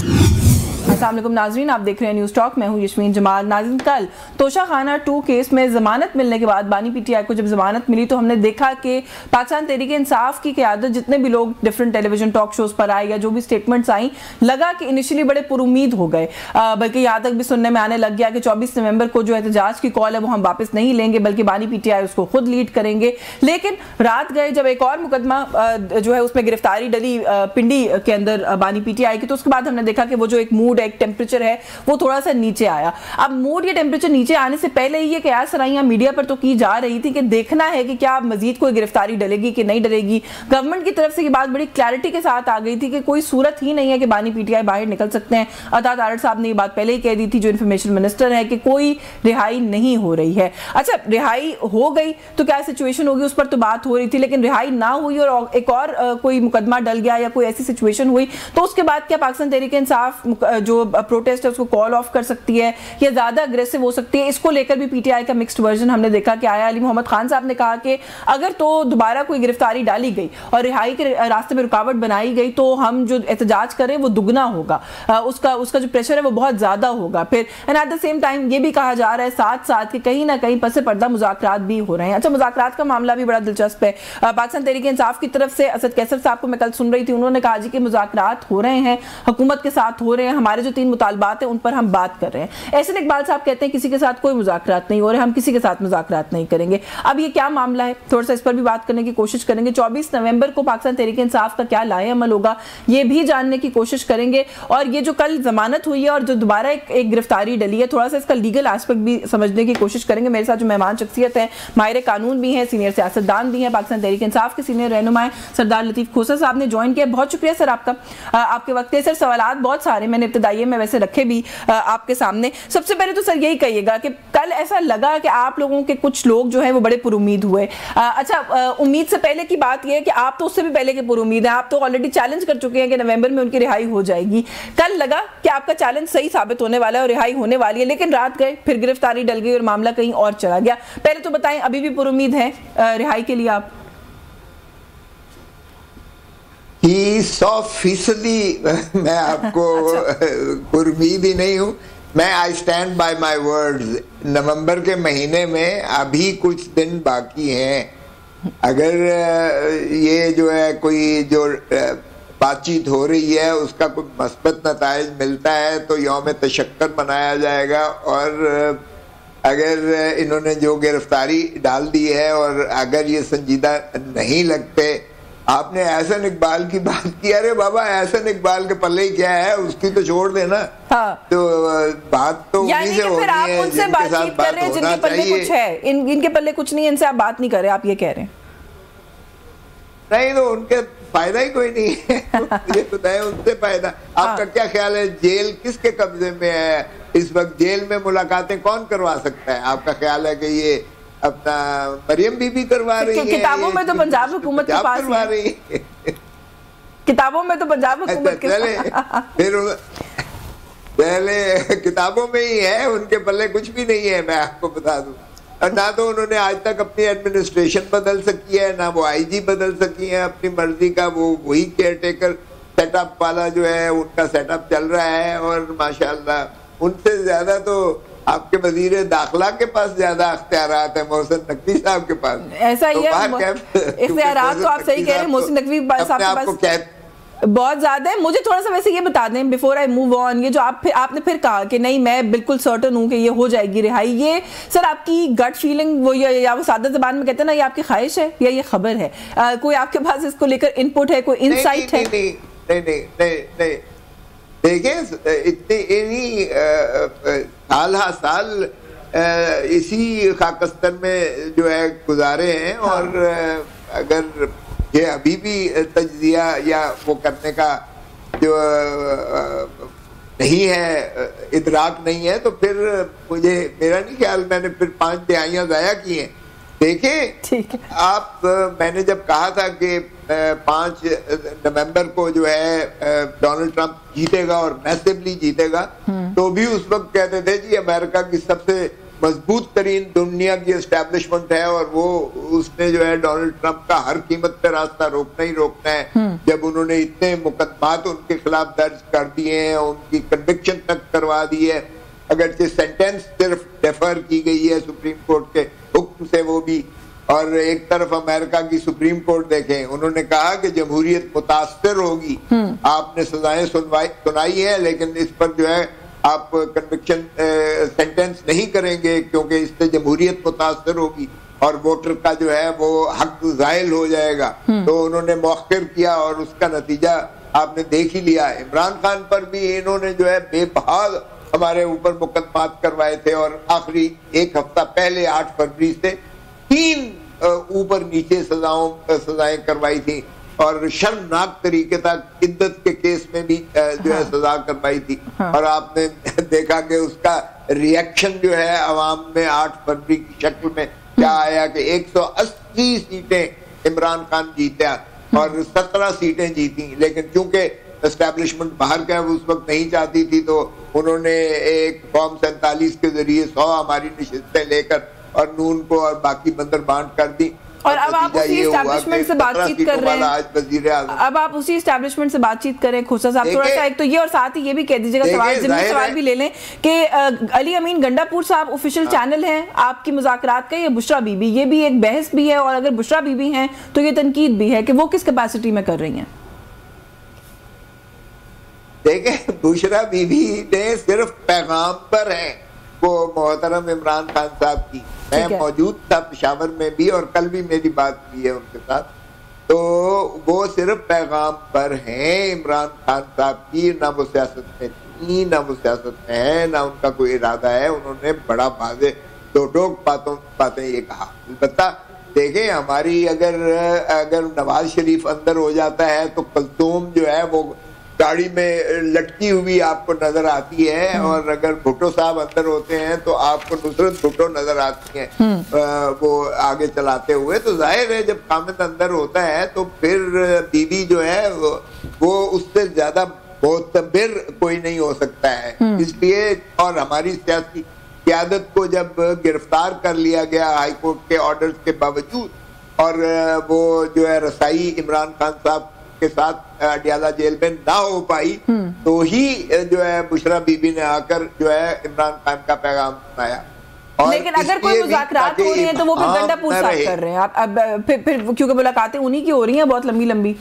अस्सलाम वालेकुम नाज़रीन, आप देख रहे हैं न्यूज़ टॉक। मैं हूं यशमीन जमाल। नाज़रीन, कल तोशा खाना 2 केस में ज़मानत मिलने के बाद बानी पीटीआई को जब ज़मानत मिली तो हमने देखा कि पाकिस्तान तहरीक-ए-इंसाफ की क़यादत जितने भी लोग डिफरेंट टेलीविजन टॉक शोज़ पर आए या जो भी स्टेटमेंट्स आई, लगा कि इनिशियली बड़े पुरुमीद हो गए, बल्कि यहाँ तक भी सुनने में आने लग गया कि 24 नवंबर को जो एहतजाज की कॉल है वो हम वापस नहीं लेंगे, बल्कि बानी पीटीआई उसको खुद लीड करेंगे। लेकिन रात गए जब एक और मुकदमा जो है उसमें गिरफ्तारी डली पिंडी के अंदर बानी पीटीआई की, तो उसके बाद हमने देखा कि वो जो एक मूड एक टेम्परेचर है वो थोड़ा सा नीचे आया। अब मूड या टेम्परेचर नीचे आने से पहले ये कयास सराइयां मीडिया पर तो की जा रही थी कि देखना है कि क्या मजीद कोई गिरफ्तारी डलेगी कि नहीं डलेगी। गवर्नमेंट की तरफ से ये बात बड़ी क्लैरिटी के साथ आ गई थी कि कोई सूरत ही नहीं है कि बानी पीटीआई बाहर निकल सकते हैं। अता तारड़ साहब ने ये बात पहले ही कह दी थी, जो इन्फॉर्मेशन मिनिस्टर है, कि कोई रिहाई नहीं हो रही है। अच्छा, रिहाई हो गई तो क्या सिचुएशन होगी उस पर तो बात हो रही थी, लेकिन रिहाई ना हुई और एक और कोई मुकदमा डल गया या कोई ऐसी सिचुएशन हुई तो उसके बाद क्या पाकिस्तान तहरीक-ए-इंसाफ जो प्रोटेस्ट है उसको कॉल ऑफ कर सकती है या ज्यादा अग्रेसिव हो सकती है? इसको लेकर भी पीटीआई का मिक्स्ड वर्जन हमने देखा कि आया अली मोहम्मद खान साहब ने कहा कि अगर तो दोबारा कोई गिरफ्तारी डाली गई और रिहाई के रास्ते में रुकावट बनाई गई तो हम जो एहतजाज करें वो दुगना होगा, उसका जो प्रेशर है वो बहुत ज्यादा होगा। फिर and at the same time ये भी कहा जा रहा है साथ साथ कि कहीं ना कहीं पसे पर्दा मुज़ाकरात भी हो रहे हैं। अच्छा, मुज़ाकरात का मामला भी बड़ा दिलचस्प है। पाकिस्तान तहरीक-ए-इंसाफ की तरफ से असद कैसर साहब को मैं कल सुन रही थी, उन्होंने कहा जी कि मुज़ाकरात हो रहे हैं, हुकूमत के साथ हो रहे हैं, हमारे जो 3 मुतालबात हैं उन पर हम बात कर रहे हैं। एहसन इकबाल साहब कहते हैं किसी के साथ कोई मुज़ाकरात नहीं हो रहे, हम किसी के साथ मुज़ाकरात नहीं करेंगे। अब ये क्या मामला है, थोड़ा सा इस पर भी बात करने की कोशिश करेंगे। 24 नवंबर को पाकिस्तान तहरीक-ए-इंसाफ का क्या लाए अमल होगा ये भी जानने की कोशिश करेंगे। और ये जो कल जमानत हुई है और जो दोबारा एक गिरफ्तारी डली है, थोड़ा सा इसका लीगल एस्पेक्ट भी समझने की कोशिश करेंगे। मेरे साथ जो मेहमान शख्सियत है, माहिर कानून भी हैं, सीनियर सियासतदान भी हैं, पाकिस्तान तहरीक-ए-इंसाफ के सीनियर रहनुमा सरदार लतीफ़ खोसर साहब ने ज्वाइन किया। बहुत शुक्रिया सर आपका, आपके वक्त है। सर, सवालात बहुत सारे मैंने इब्तदाई में वैसे रखे भी आपके सामने। सबसे पहले तो सर यही कहिएगा कि कल ऐसा लगा कि आप लोगों के कुछ लोग जो है वो बड़े पुरुमीद हुए। अच्छा, उम्मीद से पहले की बात यह है कि आप तो उससे भी पहले के पुरुमीद हैं, आप तो ऑलरेडी चैलेंज कर चुके हैं कि नवंबर में उनकी रिहाई हो जाएगी। कल लगा कि आपका चैलेंज सही साबित होने वाला है और रिहाई होने वाली है, लेकिन रात गए फिर गिरफ्तारी डल गई और मामला कहीं और चला गया। पहले तो बताएं, अभी भी पुरुमीद हैं रिहाई के लिए आप? 100% मैं आपको पुरुमीद ही नहीं हूँ। मैं I stand by my words. नवंबर के महीने में अभी कुछ दिन बाकी हैं। अगर ये जो है कोई जो बातचीत हो रही है उसका कोई मस्बत नताइज मिलता है तो यौम तशक्कर मनाया जाएगा। और अगर इन्होंने जो गिरफ्तारी डाल दी है और अगर ये संजीदा नहीं लगते, आपने एहसन इकबाल की बात की, अरे बाबा एहसन इकबाल के पल्ले ही क्या है, उसकी तो छोड़ देना। हाँ। तो बात तो उन्हीं से हो रही है जिनके साथ बात होना चाहिए। कुछ है इनके पल्ले कुछ नहीं है, इनसे आप बात नहीं कर रहे, आप ये कह रहे हैं? नहीं तो उनके फायदा ही कोई नहीं है। ये तो है उनसे फायदा। आपका क्या ख्याल है जेल किसके कब्जे में है इस वक्त? जेल में मुलाकातें कौन करवा सकता है? आपका ख्याल है कि ये अपना मरियम बीबी करवा रही है? किताबों में तो पंजाब हुकूमत के पास करवा रही है। किताबों में तो पंजाब हुकूमत के फिर पहले किताबों में ही है, उनके पल्ले कुछ भी नहीं है, मैं आपको बता दूं। और ना तो उन्होंने आज तक अपनी एडमिनिस्ट्रेशन बदल सकी है, ना वो आईजी बदल सकी है अपनी मर्जी का। वो वही केयरटेकर सेटअप वाला जो है उनका सेटअप चल रहा है। और माशाल्लाह उनसे ज्यादा तो आपके वजीर दाखिला के पास ज्यादा अख्तियारात है मोहसिन नकवी साहब के पास। ऐसा ही है, इख्तियारात तो आप सही कह रहे हैं, मोहसिन नकवी साहब के पास बहुत ज्यादा है। मुझे थोड़ा सा वैसे ये बता दें बिफोर आई मूव ऑन, ये जो आपने फिर कहा कि नहीं मैं बिल्कुल सर्टन हूँ कि ये हो जाएगी रिहाई, ये सर आपकी गट फीलिंग वो या वो सादा जबान में कहते हैं ना, ये आपकी ख्वाहिश है या ये खबर है? कोई आपके पास इसको लेकर इनपुट है, कोई इंसाइट है? नहीं देखिए, इतनी साल इसी खाकस्तर में जो है गुजारे हैं। हाँ। और अगर ये अभी भी तज्जिया या वो करने का जो नहीं है, इदराक नहीं है, तो फिर मेरा नहीं ख्याल मैंने फिर 5 तिहाइयां ज़ाया की हैं। देखें आप, मैंने जब कहा था कि 5 नवंबर को जो है डोनाल्ड ट्रंप जीतेगा और मैसिवली जीतेगा, तो भी उस वक्त कहते थे जी अमेरिका की सबसे मजबूत तरीन दुनिया की एस्टेब्लिशमेंट है, और वो उसने जो है डोनाल्ड ट्रंप का हर कीमत पे रास्ता रोकना ही रोकना है। जब उन्होंने इतने मुकदमात उनके खिलाफ दर्ज कर दिए हैं, उनकी कन्विक्शन तक करवा दी है, अगरचे सेंटेंस सिर्फ डेफर की गई है सुप्रीम कोर्ट के हुक्म से, वो भी। और एक तरफ अमेरिका की सुप्रीम कोर्ट देखें, उन्होंने कहा कि जमहूरियत मुतासर होगी, आपने सजाएं सुनाई है, लेकिन इस पर जो है आप कन्विक्शन सेंटेंस नहीं करेंगे क्योंकि इससे जमहूरियत मुतासर होगी और वोटर का जो है वो हक ज़ायल हो जाएगा। तो उन्होंने मौखिर किया और उसका नतीजा आपने देख ही लिया। इमरान खान पर भी इन्होंने जो है बेबहाल हमारे ऊपर मुकदमात करवाए थे, और आखिरी एक हफ्ता पहले 8 फरवरी से 3 ऊपर नीचे सजाएं करवाई थी, और शर्मनाक तरीके तक इद्दत के केस में भी जो है सजा करवाई थी। और आपने देखा कि उसका रिएक्शन जो है अवाम में 8 फरवरी की शक्ल में क्या आया कि 180 सीटें इमरान खान जीता और 17 सीटें जीती, लेकिन चूंकि एस्टेब्लिशमेंट बाहर का उस वक्त नहीं चाहती थी, तो उन्होंने एक फॉर्म 47 के जरिए 100 हमारी नशिस्तें लेकर और नून को और बाकी बंदर बांट कर दी। और अब आप उसी एस्टैब्लिशमेंट से बातचीत कर रहे हैं, अब आप उसी एस्टैब्लिशमेंट से बातचीत करें खोसा साहब, थोड़ा सा एक तो ये, और साथ ही ये भी कह दीजिएगा, सवाल भी ले लें कि अली अमीन गंडापुर साहब ऑफिशियल चैनल है आपकी मुज़ाकरात का, ये बुशरा बीबी, ये भी एक बहस भी है, और अगर बुशरा बीबी हैं तो ये तनकीद भी है कि वो किस कैपेसिटी में कर रही हैं? देखें, बुशरा बीबी ने सिर्फ पैगाम पर है वो मोहतरम इमरान खान साहब की। मैं मौजूद था पेशावर में भी, और कल भी मेरी बात हुई है उनके साथ, तो वो सिर्फ पैगाम पर हैं इमरान खान साहब की, ना वो सियासत में थी, ना वो सियासत में है, ना उनका कोई इरादा है। उन्होंने बड़ा वाज़े दो टोक बातें ये कहा। अलबत्ता देखें, हमारी अगर नवाज शरीफ अंदर हो जाता है तो कलतूम जो है वो गाड़ी में लटकी हुई आपको नजर आती है, और अगर भुट्टो साहब अंदर होते हैं तो आपको नुसरत भुट्टो नजर आती हैं वो आगे चलाते हुए। तो जाहिर है जब कामिल अंदर होता है तो फिर बीबी जो है वो उससे ज्यादा मोतबर कोई नहीं हो सकता है। इसलिए, और हमारी सियासी क़यादत को जब गिरफ्तार कर लिया गया हाई कोर्ट के ऑर्डर्स के बावजूद, और वो जो है रसाई इमरान खान साहब के साथ अडियाला जेल में ना हो पाई, तो ही जो है बुशरा बीबी ने आकर जो है इमरान खान का पैगाम सुनाया। लेकिन अगर कोई मुज़ाकरात हो रही है तो वो फिर गंडापुर साहब कर रहे हैं आप, अब फिर क्योंकि मुलाकातें उन्हीं की हो रही हैं बहुत लंबी लंबी।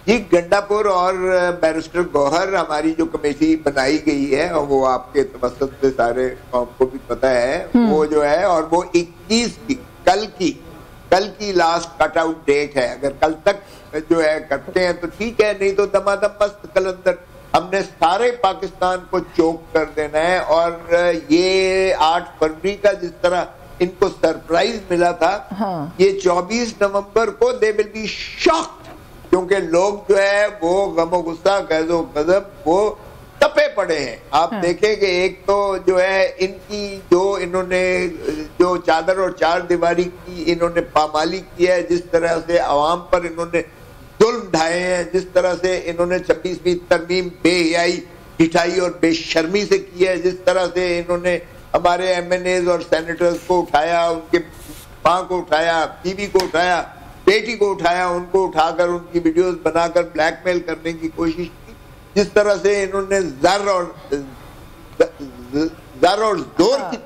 जी, गंडापुर और बैरिस्टर गौहर हमारी जो कमेटी बनाई गई है, और वो आपके तवस्सुत से सारे कौम को भी पता है, वो जो है, और वो 21 की कल की लास्ट कट आउट डेट है। अगर कल तक जो है करते हैं तो ठीक है, नहीं तो दमादम मस्त कलंदर हमने सारे पाकिस्तान को चोक कर देना है। और ये 8 फरवरी का जिस तरह इनको सरप्राइज मिला था, ये 24 नवंबर को दे विल बी शॉक्ड, क्योंकि लोग जो है वो गमो गुस्सा गैज़ो गज़ब वो तपे पड़े हैं। आप देखें कि एक तो जो है इनकी इन्होंने जो चादर और चार दीवारी की इन्होंने पामाली की है, जिस तरह से अवाम पर इन्होंने जुल्म ढाए हैं, जिस तरह से इन्होंने 26वीं तरमीम बेहयाई, हिठाई और बेशर्मी से की है, जिस तरह से इन्होंने हमारे MNAs और सेनेटर्स को उठाया, उनके माँ को उठाया, बीवी को उठाया, बेटी को उठाया, उनको उठाकर उनकी वीडियोस बनाकर ब्लैकमेल करने की कोशिश की। जिस तरह से इन्होंने ज़र और जोर की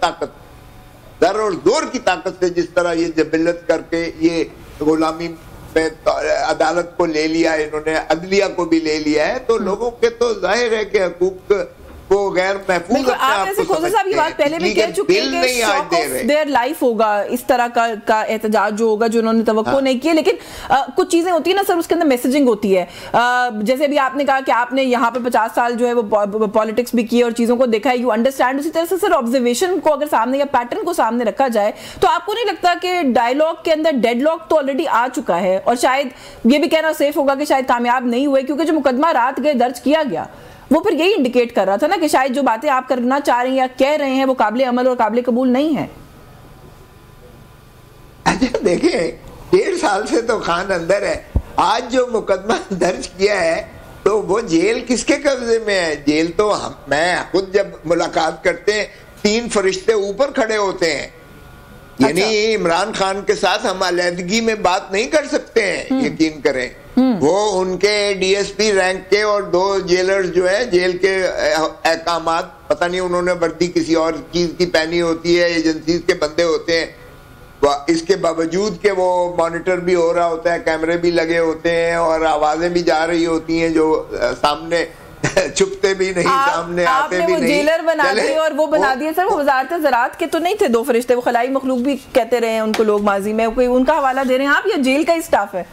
ताकत से जिस तरह ये जबिलत करके ये गुलामी में अदालत को ले लिया, इन्होंने अदलिया को भी ले लिया है, तो लोगों के तो जाहिर है कि हकूक वो गैर महफूज साहब ये बात पहले भी कह चुके हैं कि शॉक ऑफ देयर लाइफ होगा इस तरह का एहतजाज जो होगा, जो उन्होंने तवक्को नहीं किया। लेकिन कुछ चीजें होती है ना सर, उसके अंदर मैसेजिंग होती है। जैसे अभी आपने कहा कि आपने यहाँ पे 50 साल जो है वो पॉलिटिक्स भी की और चीजों को देखा है, यू अंडरस्टैंड। उसी तरह से सर ऑब्जर्वेशन को अगर सामने या पैटर्न को सामने रखा जाए तो आपको नहीं लगता कि डायलॉग के अंदर डेडलॉक तो ऑलरेडी आ चुका है, और शायद ये भी कहना सेफ होगा कि शायद कामयाब नहीं हुए, क्योंकि जो मुकदमा रात गए दर्ज किया गया वो फिर यही इंडिकेट कर रहा था ना कि शायद जो बातें आप करना चाह रहे हैं या कह रहे हैं वो काबिल अमल और काबिल कबूल नहीं है। अच्छा देखिए, 1.5 साल से तो खान अंदर है। आज जो मुकदमा दर्ज किया है तो वो जेल किसके कब्जे में है? जेल तो मैं खुद जब मुलाकात करते हैं 3 फरिश्ते ऊपर खड़े होते हैं। यानी इमरान खान के साथ हम अलहदगी में बात नहीं कर सकते हैं, यकीन करें। वो उनके डीएसपी रैंक के और 2 जेलर्स जो है, जेल के अहकामात, पता नहीं उन्होंने वर्दी किसी और चीज की पहनी होती है, एजेंसी के बंदे होते हैं, इसके बावजूद के वो मॉनिटर भी हो रहा होता है, कैमरे भी लगे होते हैं और आवाजें भी जा रही होती हैं जो सामने छुपते भी नहीं, सामने आते भी नहीं। जेलर बना दिए और वो बना दिए सर, वो वजारत ज़राअत के तो नहीं थे 2 फरिश्ते, वो खलाई मखलूक भी कहते रहे हैं उनको लोग माजी में, कोई उनका हवाला दे रहे हैं आप या जेल का ही स्टाफ है?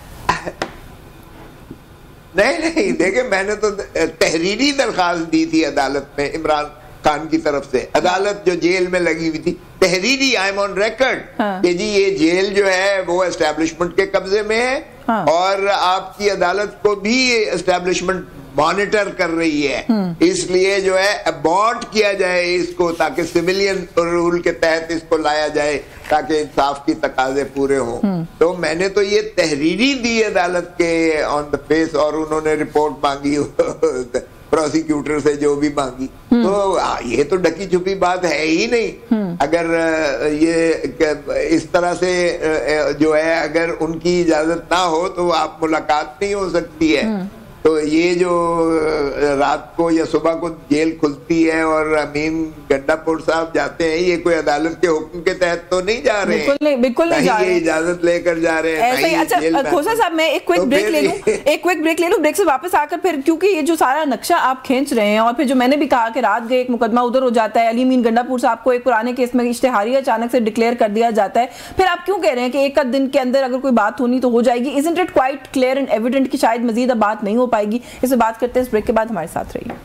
नहीं, देखिए मैंने तो तहरीरी दरखास्त दी थी अदालत में इमरान खान की तरफ से। अदालत जो जेल में लगी हुई थी, तहरीरी, आई एम ऑन रिकॉर्ड कि जी ये जेल जो है वो एस्टेब्लिशमेंट के कब्जे में है और आपकी अदालत को भी एस्टेब्लिशमेंट मॉनिटर कर रही है, इसलिए जो है अबॉर्ट किया जाए इसको ताकि सिविलियन रूल के तहत इसको लाया जाए ताकि इंसाफ की तकाजे पूरे हों। तो मैंने तो ये तहरीरी दी अदालत के ऑन द फेस और उन्होंने रिपोर्ट मांगी प्रोसिक्यूटर से जो भी मांगी। तो ये तो ढकी छुपी बात है ही नहीं। अगर ये इस तरह से जो है अगर उनकी इजाजत ना हो तो आप मुलाकात नहीं हो सकती है। तो ये जो रात को या सुबह को जेल खुलती है और अमीन गंडापुर साहब जाते हैं, ये कोई अदालत के हुक्म के तहत तो नहीं जा रहे हैं, बिल्कुल नहीं जा रहे हैं, इजाजत लेकर जा रहे हैं। ऐसे ही। अच्छा खोसा साहब, मैं एक क्विक ब्रेक ले लूं, ब्रेक से वापस आकर फिर, क्योंकि ये जो सारा नक्शा आप खींच रहे हैं और फिर जो मैंने भी कहा कि रात गए एक मुकदमा उधर हो जाता है, अली अमीन गंडापुर साहब को एक पुराने केस में इश्तिहारी अचानक से डिक्लेयर कर दिया जाता है, फिर आप क्यों कह रहे हैं कि एक दिन के अंदर अगर कोई बात होनी तो हो जाएगी? Isn't it quite clear and evident कि शायद मजीद अब बात नहीं हो पाएगी? इसे बात करते हैं इस ब्रेक के बाद, हमारे साथ रहिए।